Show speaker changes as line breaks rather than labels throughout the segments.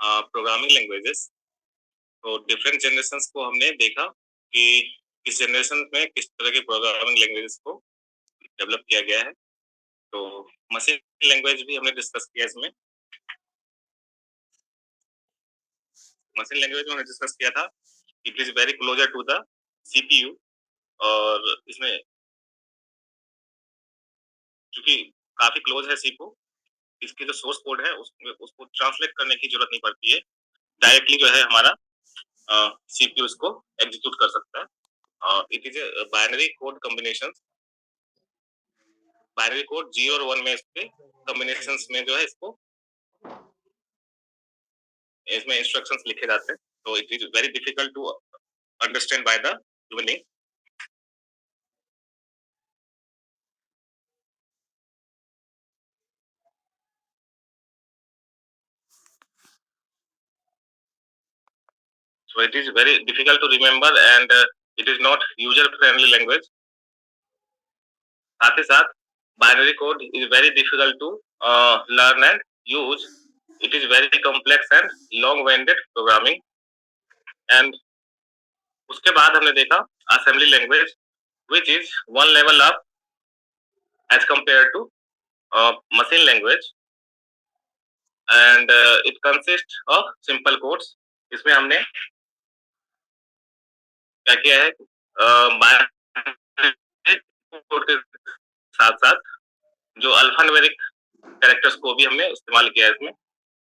Programming languages. तो different generations को हमने देखा कि किस जनरेशन में किस तरह की प्रोग्रामिंग लैंग्वेजेस को डेवलप किया गया है। तो मशीन लैंग्वेज भी हमने डिस्कस किया इसमें। मशीन लैंग्वेज में हमने डिस्कस किया था it is very closer to the CPU, और इसमें चूंकि काफी क्लोज है सीपीयू, इसकी जो सोर्स कोड है उसको ट्रांसलेट करने की जरूरत नहीं पड़ती है। डायरेक्टली जो है हमारा सीपीयू इसको एग्जीक्यूट कर सकता है। It is a binary code combination, binary code 0 और 1 में इसके कॉम्बिनेशंस में जो है इसमें इंस्ट्रक्शंस लिखे जाते हैं। तो it is very difficult to understand by the human. So it is very difficult to remember and it is not user friendly language. साथ ही साथ binary code is very difficult to learn and use. It is very complex and long-winded programming. And उसके बाद हमने देखा assembly language, which is one level up as compared to machine language, and it consists of simple codes. इसमें हमने क्या किया है, code के साथ साथ जो अल्फान्यूमेरिक कैरेक्टर्स को भी हमने इस्तेमाल किया है इसमें।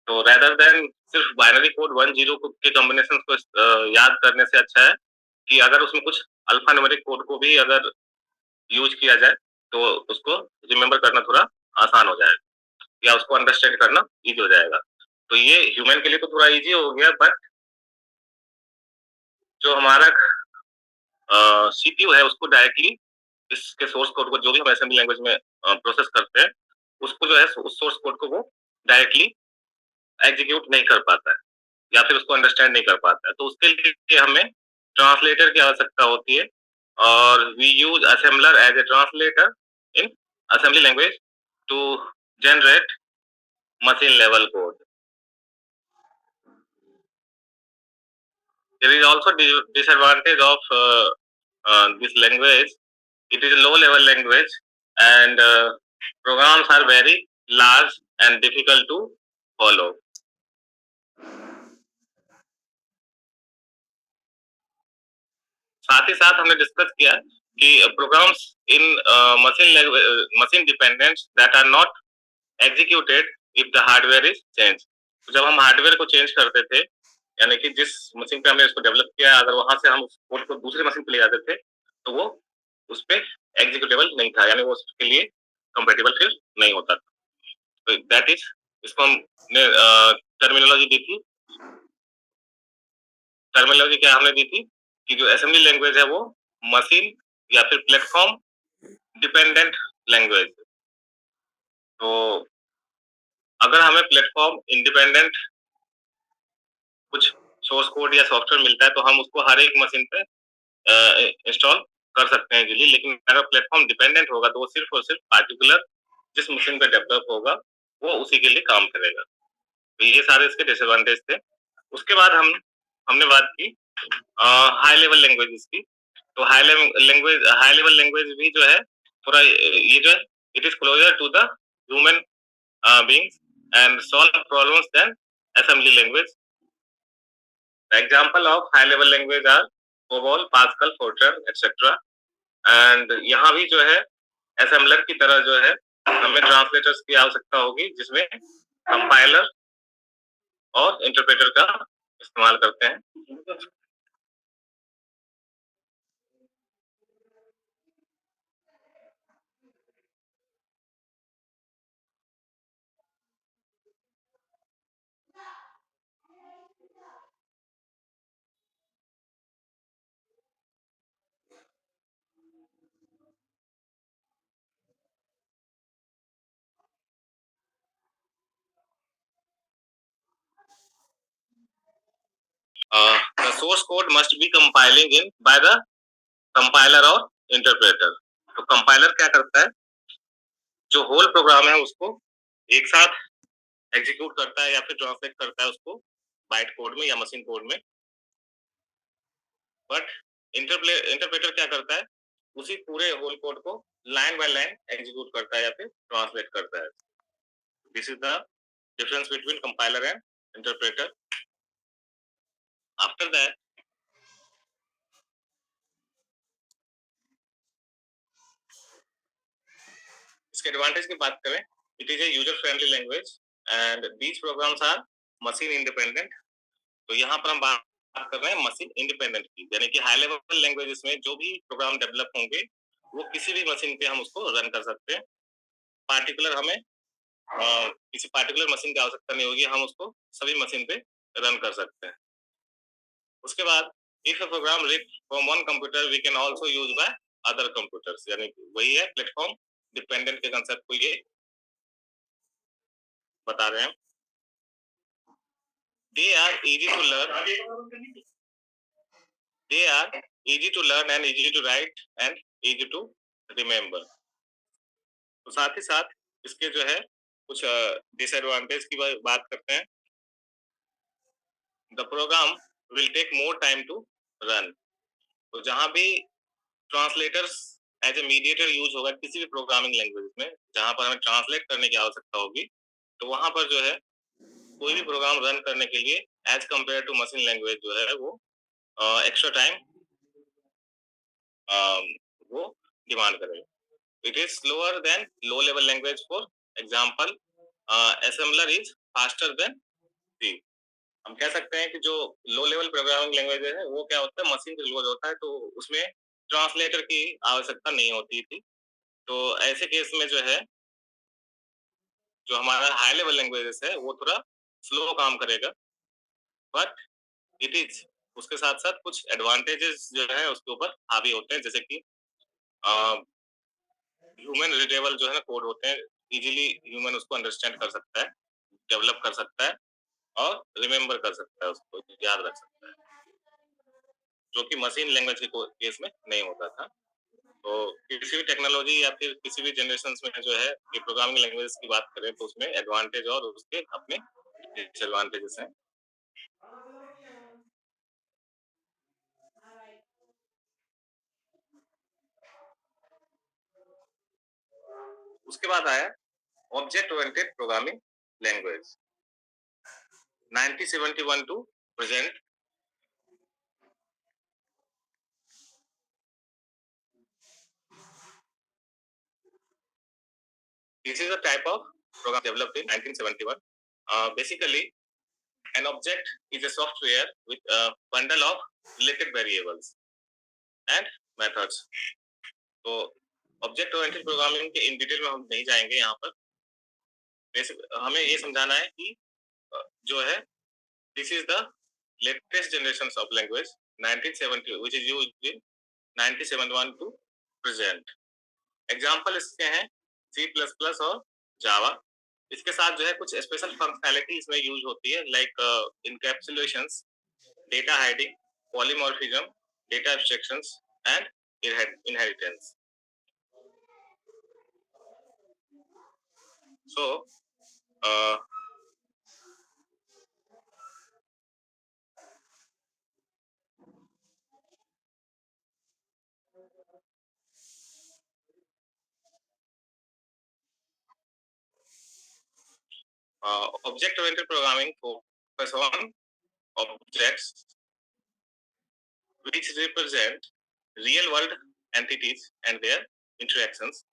तो रेदर देन सिर्फ बाइनरी कोड 1-0 के कॉम्बिनेशन को याद करने से अच्छा है कि अगर उसमें कुछ अल्फान्यूमेरिक कोड को भी अगर यूज किया जाए तो उसको रिमेम्बर करना थोड़ा आसान हो जाएगा या उसको अंडरस्टैंड करना इजी हो जाएगा। तो ये ह्यूमन के लिए तो थोड़ा इजी हो गया, बट जो हमारा सीपीयू है उसको डायरेक्टली इसके सोर्स कोड को जो भी हम असेंबली लैंग्वेज में प्रोसेस करते हैं उसको जो है उस सोर्स कोड को वो डायरेक्टली एग्जीक्यूट नहीं कर पाता है या फिर उसको अंडरस्टैंड नहीं कर पाता है। तो उसके लिए हमें ट्रांसलेटर की आवश्यकता होती है, और we use assembler as a translator in assembly language to generate machine level code. There is also disadvantage of this language. It is a low level language and programs are very large and difficult to follow. साथ ही साथ हमने discuss किया कि programs in machine dependents that are not executed if the hardware is change. जब हम hardware को change करते थे, यानी कि जिस मशीन पे हमने इसको डेवलप किया अगर वहां से हम उस कोड को दूसरे मशीन पे ले जाते थे तो वो उस पर एग्जीक्यूटेबल नहीं था, यानी वो उसके लिए कंपेटेबल फिर नहीं होता था। तो दैट इज, इसको हमने टर्मिनोलॉजी दी थी। टर्मिनोलॉजी क्या हमने दी थी कि जो असेंबली लैंग्वेज है वो मशीन या फिर प्लेटफॉर्म डिपेंडेंट लैंग्वेज। तो अगर हमें प्लेटफॉर्म इंडिपेंडेंट कुछ सोर्स कोड या सॉफ्टवेयर मिलता है तो हम उसको हर एक मशीन पे इंस्टॉल कर सकते हैं इजीली, लेकिन अगर प्लेटफॉर्म डिपेंडेंट होगा तो वो सिर्फ और सिर्फ पार्टिकुलर जिस मशीन पे डेवलप होगा वो उसी के लिए काम करेगा। तो ये सारे इसके डिसएडवांटेज थे। उसके बाद हमने बात की हाई लेवल लैंग्वेजेस की। तो हाई लेवल लैंग्वेज भी जो है थोड़ा ये जो है it is closer to the human beings and solve problems than assembly language. The example of high level language are COBOL, Pascal, Fortran, etc. And यहाँ भी जो है assembler की तरह जो है हमें ट्रांसलेटर्स की आवश्यकता होगी जिसमें कंपाइलर और इंटरप्रेटर का इस्तेमाल करते हैं। The source code must be compiling in by the compiler और इंटरप्रेटर। तो कंपाइलर क्या करता है, जो होल प्रोग्राम है उसको एक साथ एग्जीक्यूट करता है या फिर ट्रांसलेट करता है उसको बाइट कोड में या मशीन कोड में, बट इंटरप्रेटर क्या करता है, उसी पूरे होल कोड को लाइन बाय लाइन एग्जीक्यूट करता है या फिर ट्रांसलेट करता है. This is the difference between compiler and interpreter. After that, इसके एडवांटेज की बात करें, it is a user friendly language and these programs are machine independent. तो यहाँ पर हम बात कर रहे हैं मशीन इंडिपेंडेंट की, यानी कि हाई लेवल लैंग्वेजेस में जो भी प्रोग्राम डेवलप होंगे वो किसी भी मशीन पे हम उसको रन कर सकते हैं. पार्टिकुलर हमें किसी पार्टिकुलर मशीन की आवश्यकता नहीं होगी, हम उसको सभी मशीन पे रन कर सकते हैं. उसके बाद if a program rip from one computer we can also use by other computers, यानी वही है प्लेटफॉर्म डिपेंडेंट के कंसेप्ट को ये बता रहे हैं. They are easy to learn, they are easy to learn and easy to write and easy to remember. तो साथ ही साथ इसके जो है कुछ डिसएडवांटेज की बात करते हैं. The program will take more time to run. तो जहां भी translators as a mediator use होगा किसी भी प्रोग्रामिंग लैंग्वेज में, जहां पर हमें ट्रांसलेट करने की आवश्यकता होगी, तो वहां पर जो है कोई भी प्रोग्राम रन करने के लिए as compare to machine language जो है वो एक्स्ट्रा टाइम वो डिमांड करेगा. It is slower than low level language. For example, assembler is faster than C. हम कह सकते हैं कि जो लो लेवल प्रोग्रामिंग लैंग्वेज है वो क्या होता है, मशीन से यूज होता है, तो उसमें ट्रांसलेटर की आवश्यकता नहीं होती थी. तो ऐसे केस में जो है जो हमारा हाई लेवल लैंग्वेजेस है वो थोड़ा स्लो काम करेगा, बट इट इज उसके साथ साथ कुछ एडवांटेजेस जो है उसके ऊपर हावी होते हैं, जैसे कि ह्यूमन रीडेबल जो है ना कोड होते हैं, इजीली ह्यूमन उसको अंडरस्टैंड कर सकता है, डेवलप कर सकता है और रिमेम्बर कर सकता है, उसको याद रख सकता है, जो कि मशीन लैंग्वेज के केस में नहीं होता था. तो किसी भी टेक्नोलॉजी या फिर किसी भी जनरेशन में जो है ये प्रोग्रामिंग लैंग्वेज की बात करें तो उसमें एडवांटेज और उसके अपने डिसएडवांटेजेस हैं. उसके बाद आया object oriented programming language 1971 to present. This is a type of program developed in 1971. Basically, an object is a software with a bundle of related variables and methods. तो ऑब्जेक्ट ओरिएंटेड प्रोग्रामिंग के in detail में हम नहीं जाएंगे यहाँ पर. Basic हमें ये समझाना है कि जो है this is the latest generation of language 1970 which is used in 1971 to present. Example इसके हैं C++ और जावा. इसके साथ जो है कुछ स्पेशल फंक्शनैलिटी इसमें यूज होती है, like encapsulations, data hiding, polymorphism, data abstractions and inheritance. So object oriented programming focus on objects which represent real world entities and their interactions.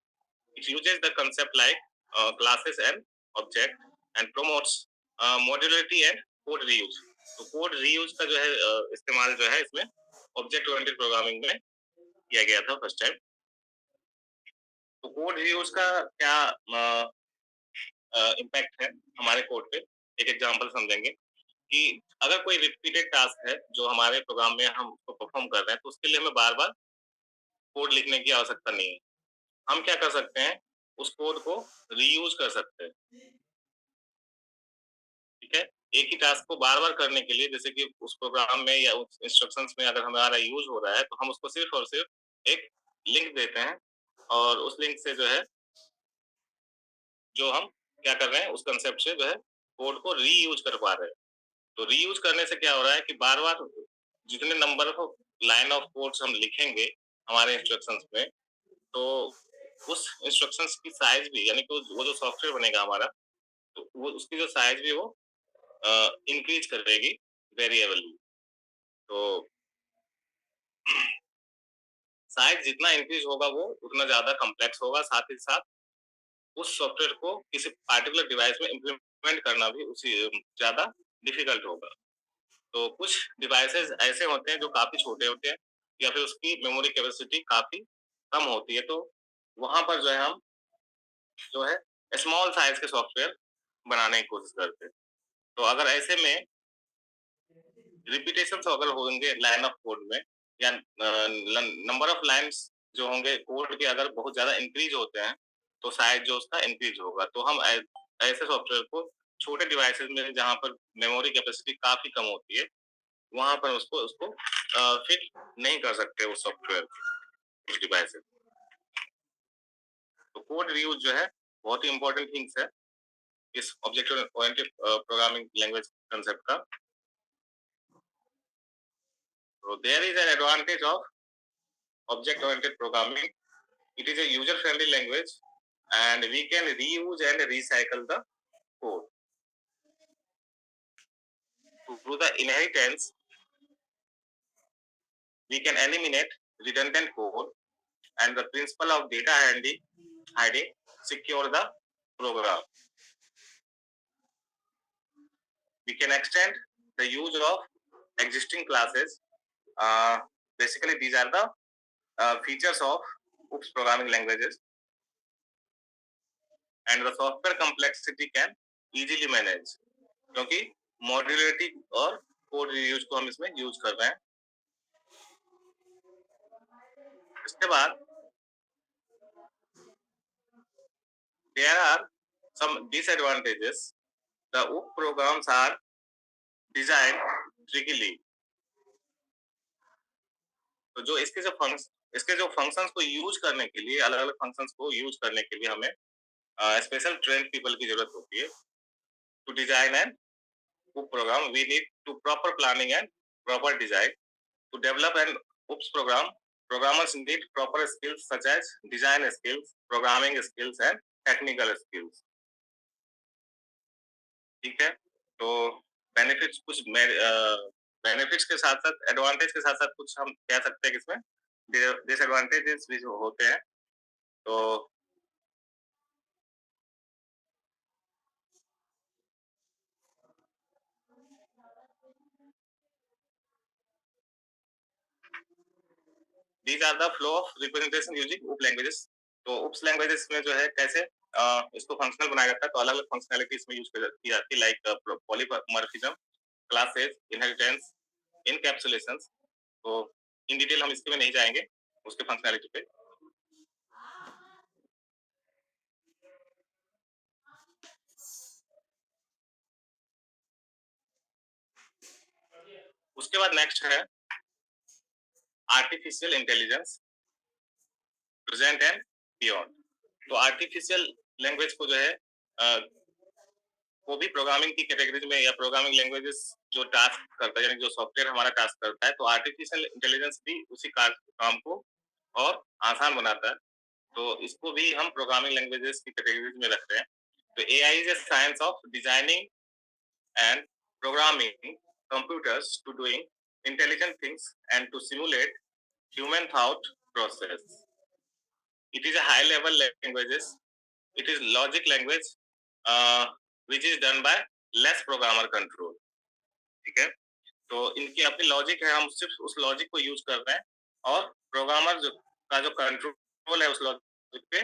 It uses the concept like classes and object and promotes modularity and code reuse. तो code reuse का जो है इस्तेमाल जो है इसमें object oriented programming में किया गया था फर्स्ट टाइम. तो कोड रीयूज का क्या इम्पैक्ट है हमारे कोड पे, एक एग्जांपल समझेंगे कि अगर कोई रिपीटेड टास्क है जो हमारे प्रोग्राम में हम उसको परफॉर्म कर रहे हैं तो उसके लिए हमें बार बार कोड लिखने की आवश्यकता नहीं है. हम क्या कर सकते हैं, उस कोड को रीयूज कर सकते हैं. ठीक है, एक ही टास्क को बार बार करने के लिए, जैसे कि उस प्रोग्राम में या उस इंस्ट्रक्शंस में अगर हमारा यूज हो रहा है तो हम उसको सिर्फ और सिर्फ एक लिंक देते हैं और उस लिंक से जो है जो हम क्या कर रहे हैं उस कंसेप्ट से जो है कोड को रीयूज कर पा रहे हैं. तो रीयूज करने से क्या हो रहा है कि बार बार जितने number of line of codes हम लिखेंगे हमारे इंस्ट्रक्शंस में, तो उस इंस्ट्रक्शंस की साइज भी, यानी कि वो जो सॉफ्टवेयर बनेगा हमारा, तो वो उसकी जो साइज भी वो इंक्रीज करेगी वेरिएबली। तो साइज जितना इंक्रीज होगा वो उतना ज्यादा कॉम्प्लेक्स होगा, साथ ही साथ उस सॉफ्टवेयर को किसी पार्टिकुलर डिवाइस में इम्प्लीमेंट करना भी उसी ज्यादा डिफिकल्ट होगा। तो कुछ डिवाइसेस ऐसे होते हैं जो काफी छोटे होते हैं या फिर उसकी मेमोरी कैपेसिटी काफी कम होती है, तो वहां पर जो है हम जो है स्मॉल साइज के सॉफ्टवेयर बनाने की कोशिश करते हैं। तो अगर ऐसे में रिपीटेशन अगर होंगे लाइन ऑफ कोड में, या नंबर ऑफ लाइंस जो होंगे कोड के अगर बहुत ज्यादा इंक्रीज होते हैं, तो शायद जो उसका इंक्रीज होगा। तो हम ऐसे सॉफ्टवेयर को छोटे डिवाइसेस में जहां पर मेमोरी कैपेसिटी काफी कम होती है, वहां पर उसको उसको फिट नहीं कर सकते उस सॉफ्टवेयर उस डिवाइस से। तो कोड रियूज जो है बहुत ही इंपॉर्टेंट थिंग्स है इस object oriented programming language concept का। तो there is an advantage of object oriented programming. It is a user friendly language and we can reuse and recycle the code. Through the inheritance, we can eliminate redundant code, and the principle of data hiding secure the program. We can extend the use of existing classes. Basically, these are the features of OOPS programming languages, and the software complexity can easily manage, क्योंकि modularity और code reuse को हम इसमें use कर रहे हैं। इसके बाद there are some disadvantages. The OOP programs are designed trickily. तो जो इसके जो फंक्शंस को यूज करने के लिए, अलग अलग फंक्शंस को यूज करने के लिए हमें स्पेशल ट्रेन पीपल की जरूरत होती है। To design and OOP program we need to proper planning and proper design. To develop an OOPS program, programmers need proper skills such as design skills, programming skills and technical skills. ठीक है, तो benefits कुछ benefits के साथ साथ advantage के साथ साथ कुछ हम कह सकते हैं कि इसमें डिसएडवांटेजेस भी होते हैं। तो these are the flow of representation using OOP languages. तो OOPS लैंग्वेजेस में जो है कैसे इसको फंक्शनल बनाया जाता है, तो अलग अलग फंक्शनैलिटी इसमें यूज की जाती है, लाइक पॉलीमॉर्फिज्म, क्लासेस, इनहेरिटेंस, इनकैप्सुलेशंस। तो इन डिटेल हम इसके में नहीं जाएंगे, उसके फंक्शनैलिटी पे। उसके बाद नेक्स्ट है artificial intelligence present and beyond. तो आर्टिफिशियल लैंग्वेज को जो है वो भी प्रोग्रामिंग की कैटेगरीज में, या प्रोग्रामिंग लैंग्वेजेस जो टास्क करता है, यानी जो सॉफ्टवेयर हमारा टास्क करता है, तो आर्टिफिशियल इंटेलिजेंस भी उसी काम को और आसान बनाता है। तो इसको भी हम प्रोग्रामिंग लैंग्वेजेस की कैटेगरीज में रखते हैं। तो AI is a science of designing and programming computers to doing intelligent things and to simulate human thought process. It is a high level languages. It is logic language which is done by less programmer control. ठीक है, तो इनकी अपनी logic है, हम सिर्फ उस logic को यूज कर रहे हैं, और प्रोग्रामर का जो कंट्रोल है उस लॉजिक पे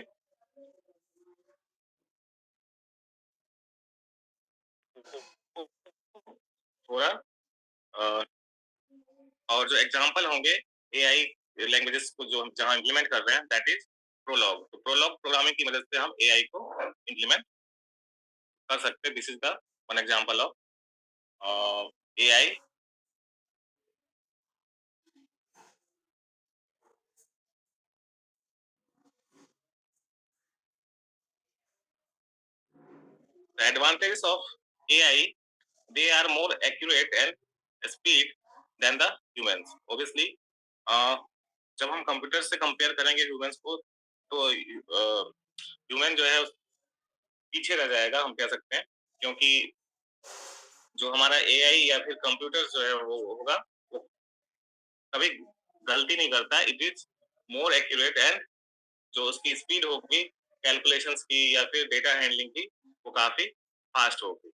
थोड़ा। और जो एग्जांपल होंगे एआई लैंग्वेजेस को जो हम जहां इंप्लीमेंट कर रहे हैं, दैट इज प्रोलॉग। तो प्रोलॉग प्रोग्रामिंग की मदद से हम एआई को इंप्लीमेंट कर सकते हैं। This is the one example of AI. The advantages of AI they are more accurate and speed than the humans. Obviously, जब हम कंप्यूटर से कंपेयर करेंगे ह्यूमंस को, तो ह्यूमन जो है पीछे रह जाएगा, हम कह सकते हैं, क्योंकि जो हमारा एआई या फिर कंप्यूटर जो है वो होगा, वो कभी गलती नहीं करता। It is more accurate and जो उसकी स्पीड होगी कैलकुलेशंस की या फिर डेटा हैंडलिंग की, वो काफी फास्ट होगी।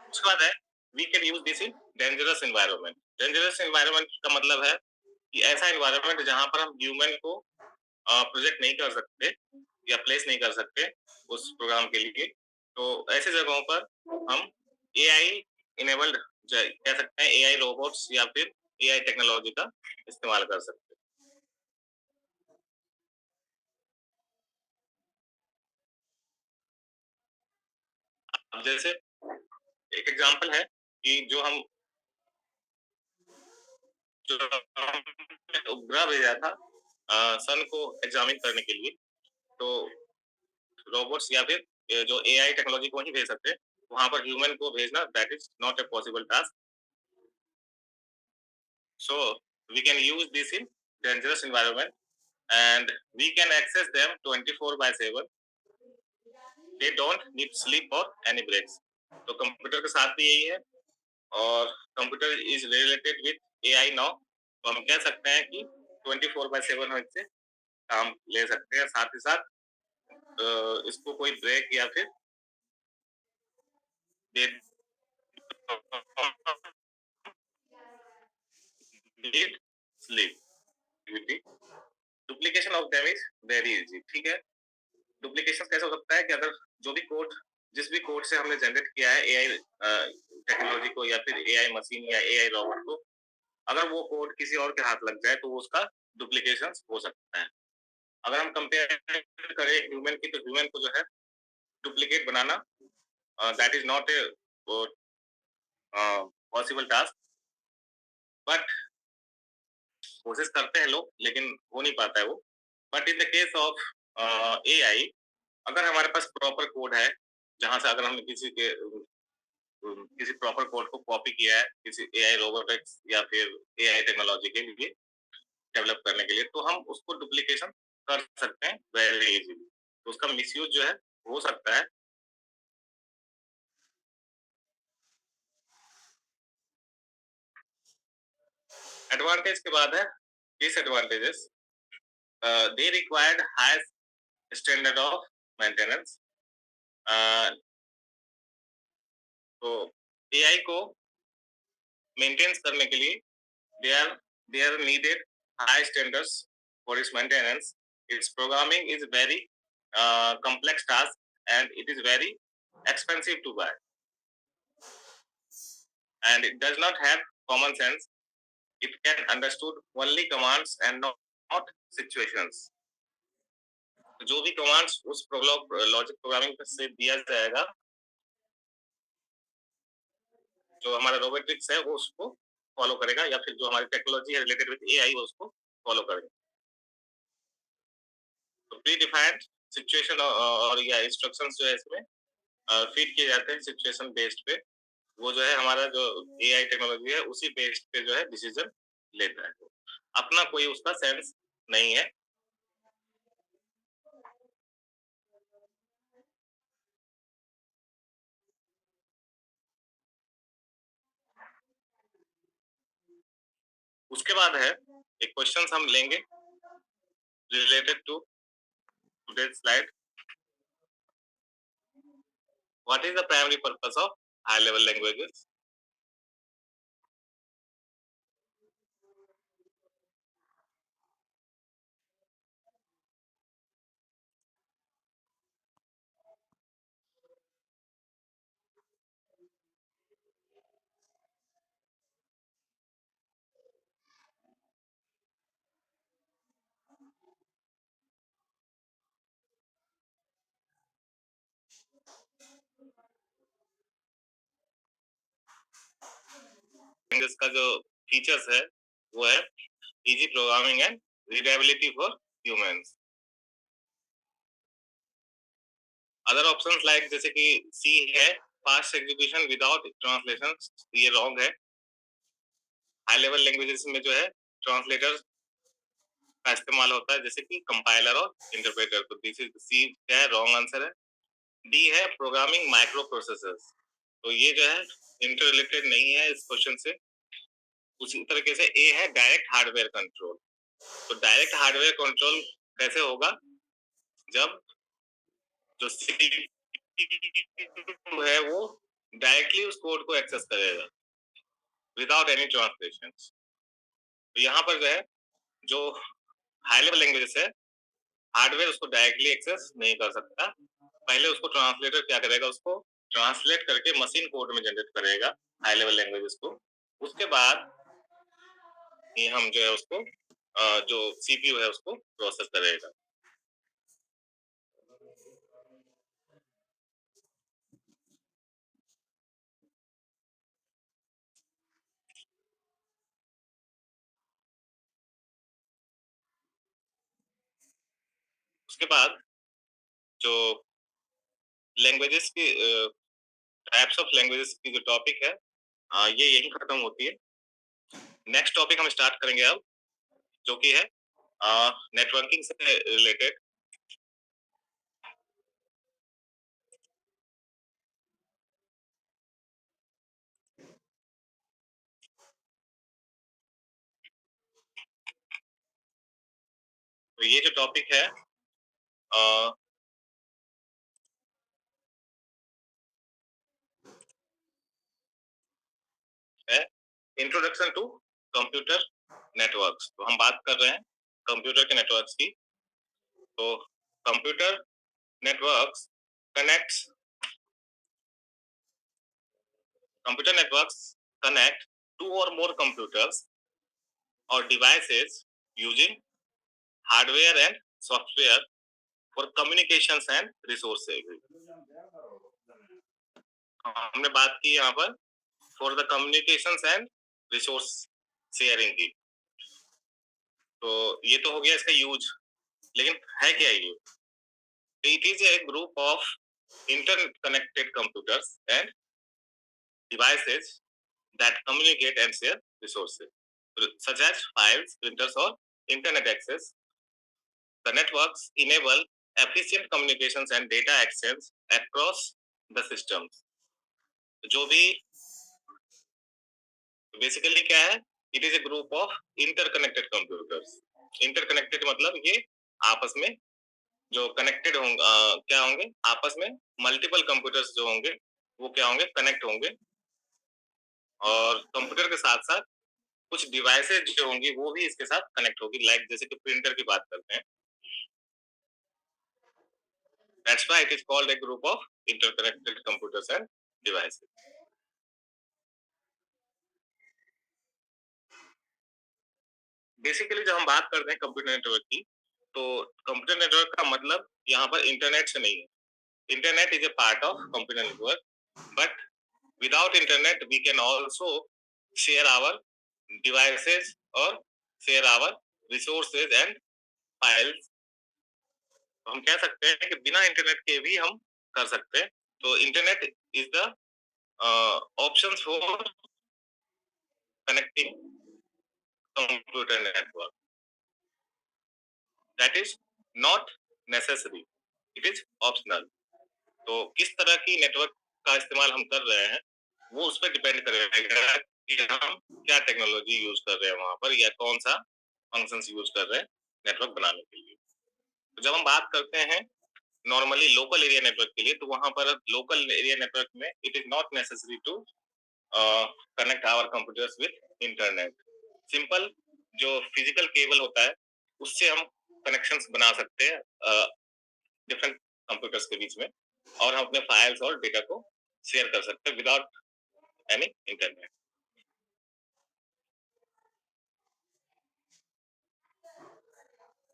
उसके बाद है we can use this in dangerous environment. Dangerous environment का मतलब है कि ऐसा एनवायरनमेंट जहां पर हम ह्यूमन को प्रोजेक्ट नहीं कर सकते या प्लेस नहीं कर सकते उस प्रोग्राम के लिए। तो ऐसे जगहों पर हम एआई इनेबल्ड कह सकते हैं, एआई रोबोट्स या फिर एआई टेक्नोलॉजी का इस्तेमाल कर सकते हैं। अब जैसे एक एग्जांपल है कि जो हमने उपग्रह भेजा था सन को एग्जामिन करने के लिए, तो रोबोट्स या फिर जो एआई टेक्नोलॉजी को नहीं भेज सकते, वहां पर ह्यूमन को भेजना that is not a possible task. So we can use this in dangerous environment and we can access them 24 by 7. They don't need sleep or any breaks. तो कंप्यूटर के साथ भी यही है, और computer is related with AI now, तो हम कह सकते हैं कि 24/7 हम इससे काम ले सकते हैं। साथ ही साथ इसको कोई ब्रेक या फिर need sleep activity. Duplication of them is very easy. ठीक है, डुप्लीकेशन कैसे हो सकता है कि अगर जो भी कोड जिस भी कोड से हमने जनरेट किया है एआई टेक्नोलॉजी को या फिर एआई मशीन या एआई रोबोट को, अगर वो कोड किसी और के हाथ लग जाए तो उसका डुप्लीकेशन हो सकता है। अगर हम कंपेयर करें ह्यूमन की, तो ह्यूमन को जो है duplicate banana that is not a possible task, but कोशिश करते हैं लोग, लेकिन हो नहीं पाता है वो। But in the case of AI, अगर हमारे पास प्रॉपर कोड है, जहां से अगर हमने किसी प्रॉपर कोड को कॉपी किया है किसी एआई रोबोटिक्स या फिर एआई टेक्नोलॉजी के लिए डेवलप करने के लिए, तो हम उसको डुप्लीकेशन कर सकते हैं वेरी इजीली। तो उसका मिसयूज जो है हो सकता है। एडवांटेज के बाद है disadvantages. They required high standard of maintenance. तो एआई को मेंटेन करने के लिए they are needed high standards for its maintenance. Its programming is very complex task and it is very expensive to buy, and it does not have common sense. It can understood only commands and not situations. जो भी commands उस logic programming से दिया जाएगा, जो हमारा robotics है वो उसको फॉलो करेगा, या फिर जो हमारी टेक्नोलॉजी है रिलेटेड विद एआई वो उसको फॉलो करेगा। तो प्री डिफाइंड सिचुएशन और या इंस्ट्रक्शंस जो है इसमें फीड किए जाते हैं सिचुएशन बेस्ड पे। वो जो है हमारा जो एआई टेक्नोलॉजी है उसी बेस्ड पे जो है डिसीजन लेता है। अपना कोई उसका सेंस नहीं है। उसके बाद है एक क्वेश्चन हम लेंगे related to today's slide. What is the primary purpose of high level languages? इसका जो फीचर्स है वो है easy programming and readability for humans. Other options like जैसे कि सी है फास्ट एग्जीक्यूशन विदाउट ट्रांसलेशन, ये रॉन्ग है। हाई लेवल लैंग्वेजेस में जो है ट्रांसलेटर का इस्तेमाल होता है, जैसे कि कंपाइलर और इंटरप्रेटर। तो दिस इज सी क्या है, रॉन्ग आंसर है। डी है प्रोग्रामिंग माइक्रो प्रोसेसर्स, तो ये जो है इंटर रिलेटेड नहीं है इस क्वेश्चन से। उसी तरीके से ए है डायरेक्ट हार्डवेयर कंट्रोल। तो डायरेक्ट हार्डवेयर कंट्रोल कैसे होगा, जब जो सीपीयू है वो डायरेक्टली उस कोड को एक्सेस करेगा विदाउट एनी ट्रांसलेशन। तो यहाँ पर जो है, जो हाई लेवल लैंग्वेजेस है, हार्डवेयर उसको डायरेक्टली एक्सेस नहीं कर सकता। पहले उसको ट्रांसलेटर क्या करेगा, उसको ट्रांसलेट करके मशीन कोड में जनरेट करेगा हाई लेवल लैंग्वेजेस को। उसके बाद ये हम जो है उसको जो सीपीयू है उसको प्रोसेस करेगा। उसके बाद जो लैंग्वेजेस की टाइप्स ऑफ लैंग्वेजेस की जो टॉपिक है, ये यही खत्म होती है। नेक्स्ट टॉपिक हम स्टार्ट करेंगे अब, जो कि है नेटवर्किंग से रिलेटेड। तो ये जो टॉपिक है इंट्रोडक्शन टू कंप्यूटर नेटवर्क्स। तो हम बात कर रहे हैं कंप्यूटर के नेटवर्क्स की। तो computer networks connects computer networks connect two और मोर कंप्यूटर्स और devices using hardware and software for communications and resources। हमने बात की यहाँ पर for the communications and resource sharing की। तो ये तो हो गया इसका यूज, लेकिन है क्या ये? It is A group of interconnected computers and devices that communicate and share resources such as files, printers or internet access. The networks enable efficient communications and data exchange across the systems। जो भी basically क्या है, it is A group of interconnected computers. Interconnected मतलब ये आपस में जो connected होंगे, क्या होंगे आपस में मल्टीपल कंप्यूटर्स जो होंगे वो क्या होंगे, कनेक्ट होंगे। और कंप्यूटर के साथ साथ कुछ डिवाइसेज जो होंगी वो भी इसके साथ कनेक्ट होगी, लाइक जैसे कि प्रिंटर की बात करते हैं। That's why it is called a group of interconnected computers and devices. Basically जब हम बात करते हैं कंप्यूटर नेटवर्क की, तो कंप्यूटर नेटवर्क का मतलब यहाँ पर इंटरनेट से नहीं है। Internet is a part of computer network, but without internet we can also share our devices और share our resources and files. हम कह सकते हैं कि बिना इंटरनेट के भी हम कर सकते हैं। तो internet is the option for connecting computer network, that is not necessary, it is optional. तो किस तरह की नेटवर्क का इस्तेमाल हम कर रहे हैं वो उस पर डिपेंड करेगा कि हम क्या टेक्नोलॉजी यूज कर रहे हैं वहां पर, या कौन सा फंक्शंस यूज कर रहे हैं नेटवर्क बनाने के लिए। तो जब हम बात करते हैं नॉर्मली लोकल एरिया नेटवर्क के लिए, तो वहां पर लोकल एरिया नेटवर्क में it is not necessary to connect our computers with internet. Simple जो फिजिकल केबल होता है उससे हम कनेक्शंस बना सकते हैं डिफरेंट कंप्यूटर्स के बीच में, और हम अपने फाइल्स और डेटा को शेयर कर सकते हैं without any internet.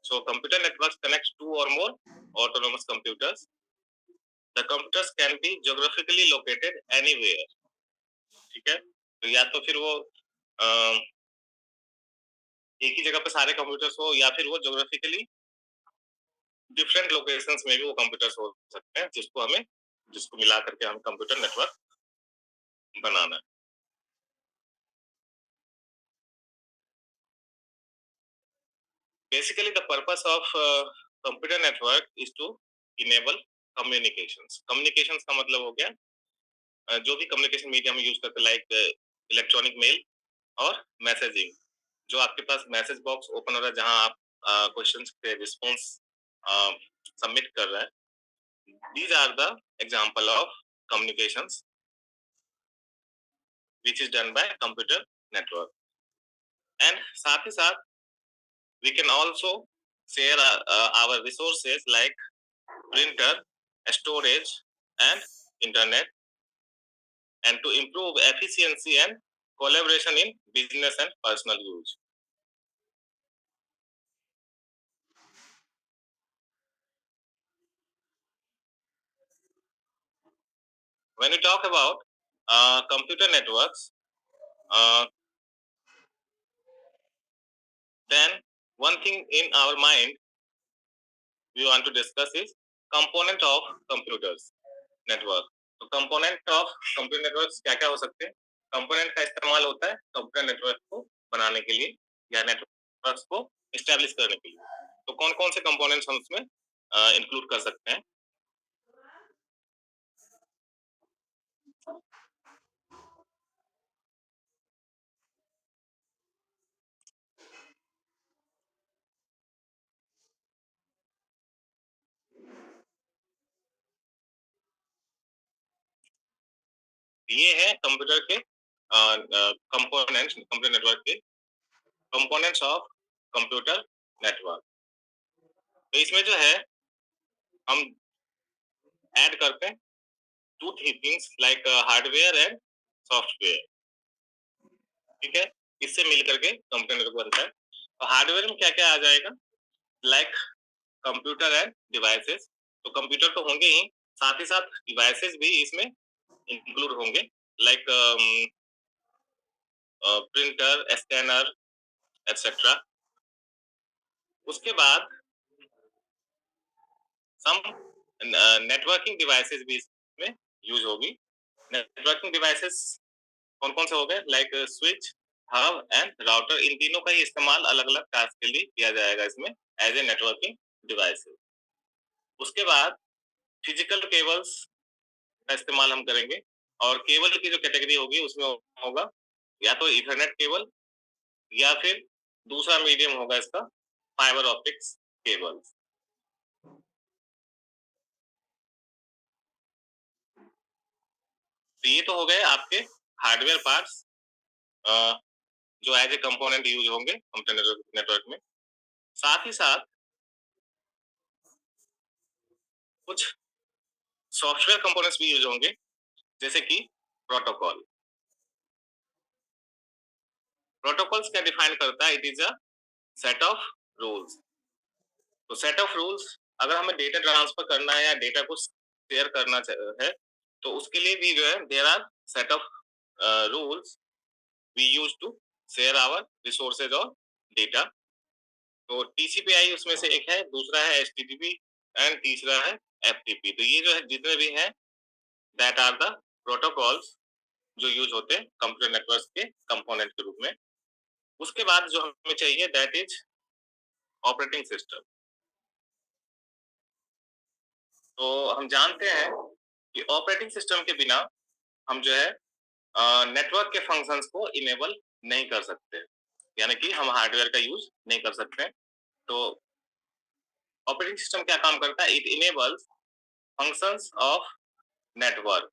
So computer networks connects two or more autonomous computers. The computers can be geographically located anywhere। ठीक है, तो या तो फिर वो एक ही जगह पे सारे कंप्यूटर्स हो, या फिर वो ज्योग्राफिकली डिफरेंट लोकेशंस में भी वो कंप्यूटर्स हो सकते हैं, जिसको मिला करके हम कंप्यूटर नेटवर्क बनाना है। Basically, the purpose of computer network is to enable communications. Communications का मतलब हो गया जो भी कम्युनिकेशन मीडियम यूज करते लाइक इलेक्ट्रॉनिक मेल और मैसेजिंग। जो आपके पास मैसेज बॉक्स ओपन हो रहा है जहां आप क्वेश्चंस के रिस्पॉन्स सबमिट कर रहे हैं, these are the example of communications which is done by computer network. And साथ ही साथ we can also share our resources like printer, storage, and internet, and to improve efficiency and collaboration in business and personal use. When we talk about computer networks, uh, then one thing in our mind we want to discuss is component of computers network. तो component of computer network क्या क्या हो सकते हैं? Component का इस्तेमाल होता है कंप्यूटर नेटवर्क को बनाने के लिए या नेटवर्क को एस्टेब्लिश करने के लिए। तो कौन कौन से कंपोनेंट्स हम उसमें इंक्लूड कर सकते हैं? ये है कंप्यूटर के कंपोनेंट्स, कंप्यूटर नेटवर्क के कंपोनेंट्स ऑफ कंप्यूटर नेटवर्क। तो इसमें जो है हम ऐड करते हैं two three things like hardware and software. ठीक है, इससे मिल करके कंप्यूटर नेटवर्क बनता है। तो हार्डवेयर में क्या क्या आ जाएगा? Like computer end devices. तो कंप्यूटर तो होंगे ही, साथ ही साथ डिवाइसेस भी इसमें इंक्लूड होंगे लाइक प्रिंटर, स्कैनर, एटसेट्रा। उसके बाद सम नेटवर्किंग डिवाइसेस भी इसमें यूज होगी। नेटवर्किंग डिवाइसेस कौन कौन से हो गए? Like switch, hub and router. इन तीनों का ही इस्तेमाल अलग अलग टास्क के लिए किया जाएगा इसमें एज ए नेटवर्किंग डिवाइसेस। उसके बाद फिजिकल केबल्स का इस्तेमाल हम करेंगे, और केबल की जो कैटेगरी होगी उसमें होगा या तो इथरनेट केबल या फिर दूसरा मीडियम होगा इसका फाइबर ऑप्टिक्स केबल। तो ये तो हो गए आपके हार्डवेयर पार्ट्स जो एज ए कंपोनेंट यूज होंगे कंप्यूटर नेटवर्क में। साथ ही साथ कुछ सॉफ्टवेयर कंपोनेंट्स भी यूज होंगे, जैसे कि प्रोटोकॉल। प्रोटोकॉल्स क्या डिफाइन करता है? It is a set of rules. तो सेट ऑफ रूल्स, अगर हमें डेटा ट्रांसफर करना है या डेटा को शेयर करना है तो उसके लिए भी जो है there are set of rules we use to share our resources और डेटा। तो टीसीपीआई उसमें से एक है, दूसरा है एचटीटीपी एंड तीसरा है एफटीपी। तो ये जो है जितने भी हैं दैट आर द प्रोटोकॉल्स जो यूज होते हैं कंप्यूटर नेटवर्क के कंपोनेंट के रूप में। उसके बाद जो हमें चाहिए दैट इज ऑपरेटिंग सिस्टम। तो हम जानते हैं कि ऑपरेटिंग सिस्टम के बिना हम जो है नेटवर्क के फंक्शंस को इनेबल नहीं कर सकते, यानी कि हम हार्डवेयर का यूज नहीं कर सकते। तो ऑपरेटिंग सिस्टम क्या काम करता है? It enables functions of network.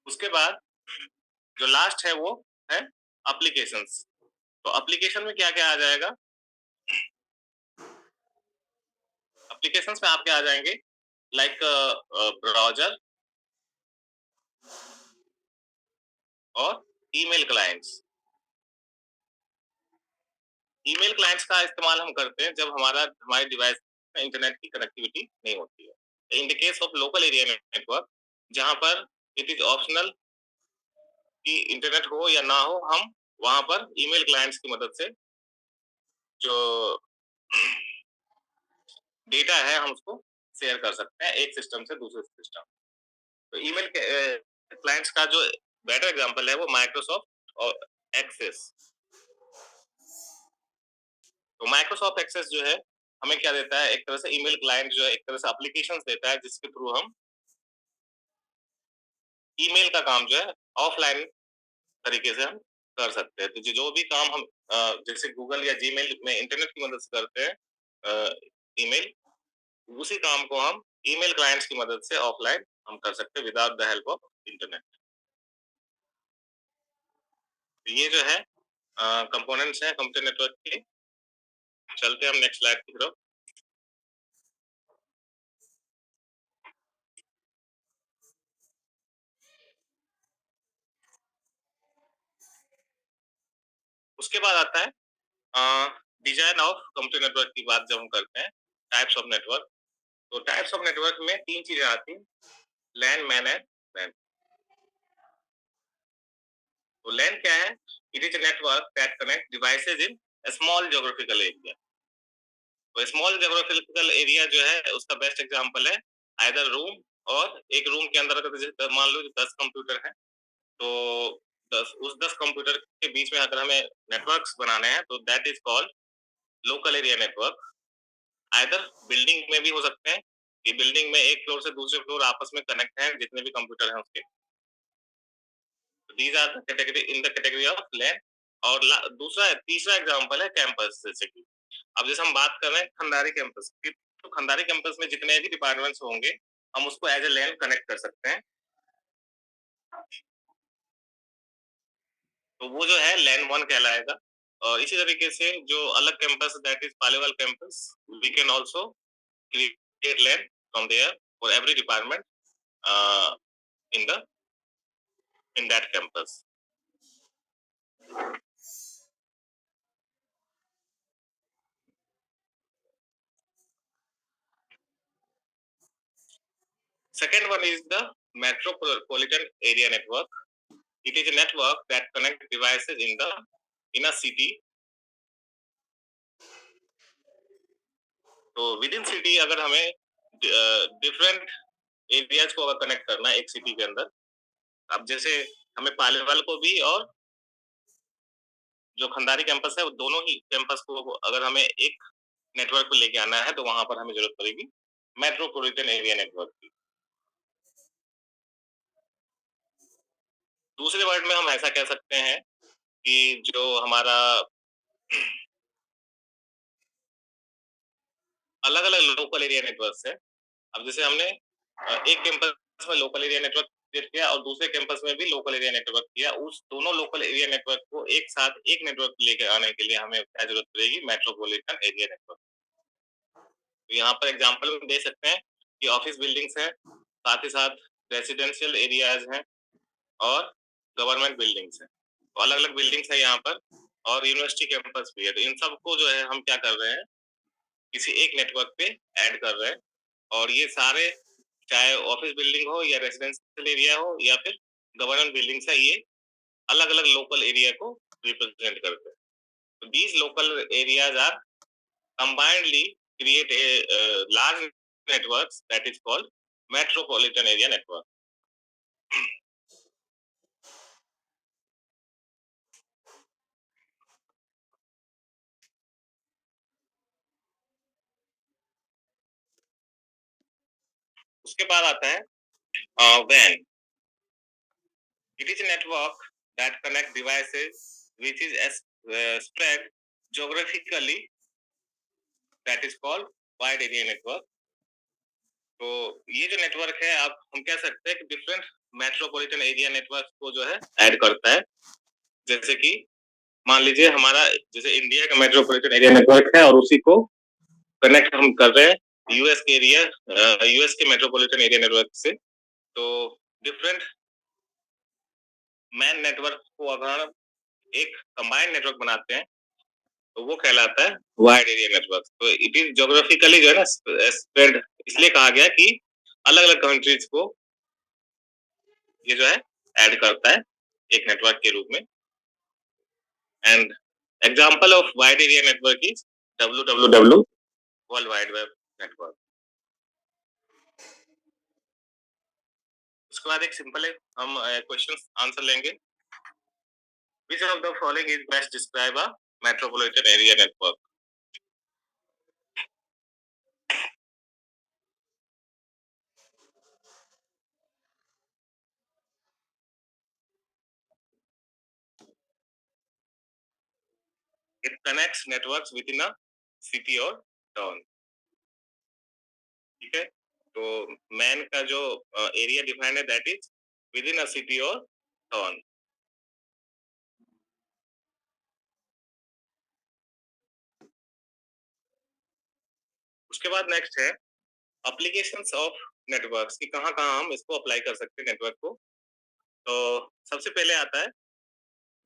उसके बाद जो लास्ट है वो है एप्लीकेशंस। तो एप्लीकेशन में क्या क्या आ जाएगा? एप्लीकेशंस में आपके आ जाएंगे लाइक ब्राउजर और ईमेल क्लाइंट्स। ईमेल क्लाइंट्स का इस्तेमाल हम करते हैं जब हमारे डिवाइस में इंटरनेट की कनेक्टिविटी नहीं होती है। In the case of local area network, जहां पर इट इज ऑप्शनल कि इंटरनेट हो या ना हो, हम वहां पर ईमेल क्लाइंट्स की मदद से जो डेटा है हम उसको शेयर कर सकते हैं एक सिस्टम से दूसरे सिस्टम। तो ईमेल के क्लाइंट्स का जो बेटर एग्जांपल है वो माइक्रोसॉफ्ट और एक्सेस। तो माइक्रोसॉफ्ट एक्सेस जो है हमें क्या देता है, एक तरह से ईमेल क्लाइंट जो है एक तरह से एप्लीकेशंस देता है जिसके थ्रू हम ईमेल का काम जो है ऑफलाइन तरीके से हम कर सकते हैं। तो जो भी काम हम जैसे गूगल या जीमेल में इंटरनेट की मदद से करते हैं ईमेल, उसी काम को हम ईमेल क्लाइंट्स की मदद से ऑफलाइन हम कर सकते हैं without the help of internet. तो ये जो है कंपोनेंट्स हैं कंप्यूटर नेटवर्क के। चलते हैं हम नेक्स्ट स्लाइड की तरफ। उसके बाद आता है डिजाइन ऑफ कंप्यूटर नेटवर्क की बात जब हम करते हैं, टाइप्स ऑफ नेटवर्क। तो टाइप्स ऑफ नेटवर्क में तीन चीजें आती हैं, लैन, मैन एंड वैन। तो लैन क्या है? It is a network that connect devices in small geographical area. तो स्मॉल ज्योग्राफिकल एरिया जो है उसका बेस्ट एग्जांपल है आइदर रूम, और एक रूम के अंदर अगर जैसे मान लो 10 कंप्यूटर है, तो 10 कंप्यूटर के बीच में अगर हमें नेटवर्क्स बनाने हैं तो that is called local area network. Either building में भी हो सकते हैं कि बिल्डिंग में एक फ्लोर से दूसरे फ्लोर आपस में कनेक्ट हैं जितने भी कंप्यूटर हैं उसके। These are the category in the category of LAN. और दूसरा तीसरा एग्जांपल है कैंपस। जैसे कि अब जैसे हम बात कर रहे हैं खंडारी कैंपस की, तो खंडारी कैंपस में जितने भी डिपार्टमेंट्स होंगे हम उसको एज ए लैन कनेक्ट कर सकते हैं। तो वो जो है लैन 1 कहलाएगा। और इसी तरीके से जो अलग campus that is Paliwal campus, we can also create LAN from there for every department in the in that campus. Second one is the metropolitan area network. It is a network that connects devices in a city. तो with in city अगर हमें different areas को अगर connect करना है एक city के अंदर, अब जैसे हमें पालीवाल को भी और जो खंडारी कैंपस है वो दोनों ही कैंपस को अगर हमें एक नेटवर्क पे लेके आना है तो वहां पर हमें जरूरत पड़ेगी मेट्रोपॉलिटन एरिया नेटवर्क की। दूसरे वर्ड में हम ऐसा कह सकते हैं कि जो हमारा अलग अलग लोकल एरिया नेटवर्क है, अब जैसे हमने एक कैंपस में लोकल एरिया नेटवर्क क्रिएट किया और दूसरे कैंपस में भी लोकल एरिया नेटवर्क किया, उस दोनों लोकल एरिया नेटवर्क को एक साथ एक नेटवर्क लेकर आने के लिए हमें क्या जरूरत पड़ेगी? Metropolitan area network. तो यहाँ पर एग्जांपल में दे सकते हैं कि ऑफिस बिल्डिंग्स हैं, साथ ही साथ रेसिडेंशियल एरियाज हैं और गवर्नमेंट बिल्डिंग्स हैं। तो अलग अलग बिल्डिंग्स है यहाँ पर और यूनिवर्सिटी कैंपस भी है। तो इन सबको जो है हम क्या कर रहे हैं, किसी एक नेटवर्क पे ऐड कर रहे हैं। और ये सारे चाहे ऑफिस बिल्डिंग हो या रेजिडेंशियल एरिया हो या फिर गवर्नमेंट बिल्डिंग्स है, ये अलग अलग लोकल एरिया को रिप्रेजेंट करते हैं। तो these local areas are combinedly create a large networks that is called metropolitan area network. उसके बाद आता है WAN. It is a network that connect devices which is spread geographically, that is called wide area network. तो ये जो network है आप हम कह सकते हैं कि डिफरेंट मेट्रोपॉलिटन एरिया नेटवर्क को जो है ऐड करता है। जैसे कि मान लीजिए हमारा जैसे इंडिया का मेट्रोपॉलिटन एरिया नेटवर्क है और उसी को कनेक्ट हम कर रहे हैं यूएस के एरिया यूएस के मेट्रोपॉलिटन एरिया नेटवर्क से। तो डिफरेंट मैन नेटवर्क को अगर एक कंबाइंड नेटवर्क बनाते हैं तो वो कहलाता है वाइड एरिया नेटवर्क। तो इट इज ज्योग्राफिकली जो है ना स्प्रेड, इसलिए कहा गया कि अलग अलग कंट्रीज को ये जो है ऐड करता है एक नेटवर्क के रूप में। And example of wide area network is WWW world wide web network. उसके बाद एक सिंपल है, हम क्वेश्चन आंसर लेंगे। Which of the following is best describe a metropolitan area network? It connects networks within a city or town। ठीक है, तो man का जो एरिया डिफाइंड है that is with in a city और टाउन। उसके बाद नेक्स्ट है एप्लीकेशंस ऑफ नेटवर्क्स की कहाँ कहाँ हम इसको अप्लाई कर सकते हैं नेटवर्क को। तो सबसे पहले आता है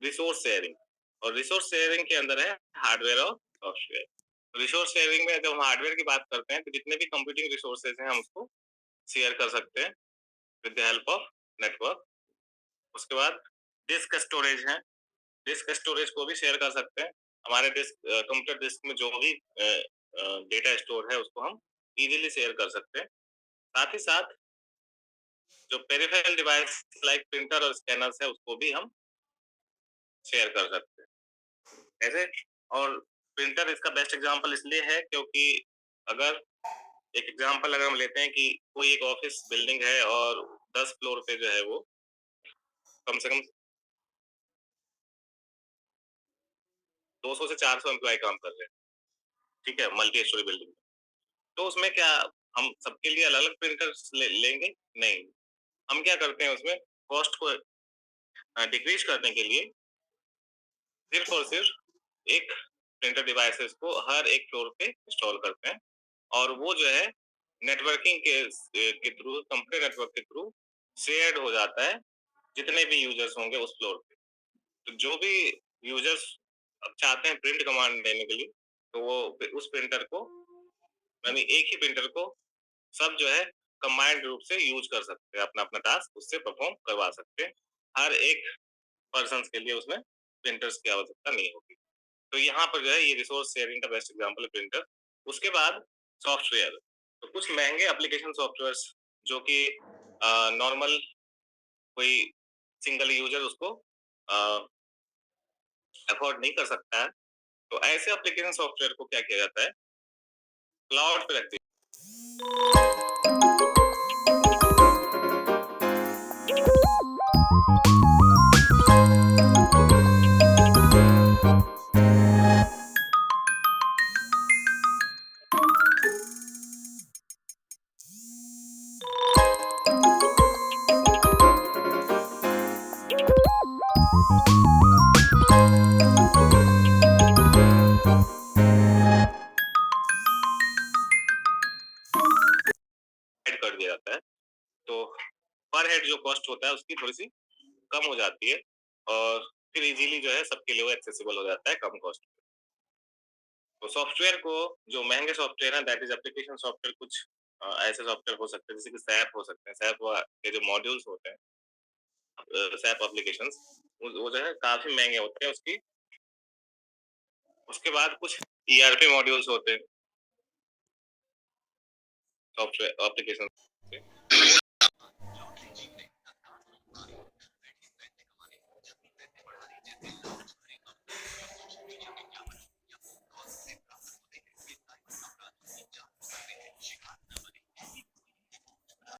रिसोर्स शेयरिंग, और रिसोर्स शेयरिंग के अंदर है हार्डवेयर और सॉफ्टवेयर। रिसोर्स शेयरिंग में जब हम हार्डवेयर की बात करते हैं तो जितने भी कंप्यूटिंग रिसोर्सेज हैं हम उसको शेयर कर सकते हैं with the help of network. उसके बाद डिस्क स्टोरेज है, डिस्क स्टोरेज को भी शेयर कर सकते हैं। हमारे डिस्क कंप्यूटर डिस्क में जो भी डेटा स्टोर है उसको हम इजीली शेयर कर सकते हैं। साथ ही साथ जो पेरिफेरल डिवाइस लाइक प्रिंटर और स्कैनर्स है उसको भी हम शेयर कर सकते हैं ऐसे। और प्रिंटर इसका बेस्ट एग्जांपल इसलिए है क्योंकि अगर एक एग्जांपल अगर हम लेते हैं कि कोई एक ऑफिस बिल्डिंग है और 10 फ्लोर पे जो है वो कम से कम 200 से 400 एम्प्लॉय काम कर रहे हैं, ठीक है, मल्टी स्टोरी बिल्डिंग। तो उसमें क्या हम सबके लिए अलग अलग प्रिंटर्स लेंगे? नहीं, हम क्या करते हैं उसमें कॉस्ट को डिक्रीज करने के लिए सिर्फ और सिर्फ एक प्रिंटर डिवाइसेस को हर एक फ्लोर पे इंस्टॉल करते हैं, और वो जो है नेटवर्किंग के थ्रू, कंपनी नेटवर्क के थ्रू शेयर्ड हो जाता है जितने भी यूजर्स होंगे उस फ्लोर पे। तो जो भी यूजर्स अब चाहते हैं प्रिंट कमांड देने के लिए तो वो उस प्रिंटर को, यानी एक ही प्रिंटर को सब जो है कंबाइंड रूप से यूज कर सकते हैं, अपना अपना टास्क उससे परफॉर्म करवा सकते हैं। हर एक पर्सन के लिए उसमें प्रिंटर्स की आवश्यकता नहीं होगी। तो यहाँ पर जो है ये रिसोर्स शेयरिंग का बेस्ट एग्जांपल है प्रिंटर। उसके बाद सॉफ्टवेयर, तो कुछ महंगे एप्लीकेशन सॉफ्टवेयर जो कि नॉर्मल कोई सिंगल यूजर उसको अफोर्ड नहीं कर सकता है, तो ऐसे एप्लीकेशन सॉफ्टवेयर को क्या किया जाता है, क्लाउड पे रखते कर दिया जाता है। तो पर हेड जो कॉस्ट होता है उसकी थोड़ी सी कम हो जाती है, और फिर इजीली जो है सबके लिए वो एक्सेसिबल हो जाता है कम कॉस्ट। तो सॉफ्टवेयर को, जो महंगे सॉफ्टवेयर है दैट इज एप्लीकेशन सॉफ्टवेयर, कुछ ऐसे सॉफ्टवेयर हो सकते हैं जैसे कि सैप हो सकते हैं, सैप के जो मॉड्यूल्स होते हैं, सैप एप्लीकेशंस, वो जो है काफी महंगे होते हैं उसकी। उसके बाद कुछ ईआरपी मॉड्यूल्स होते हैं सॉफ्टवेयर एप्लीकेशन, वो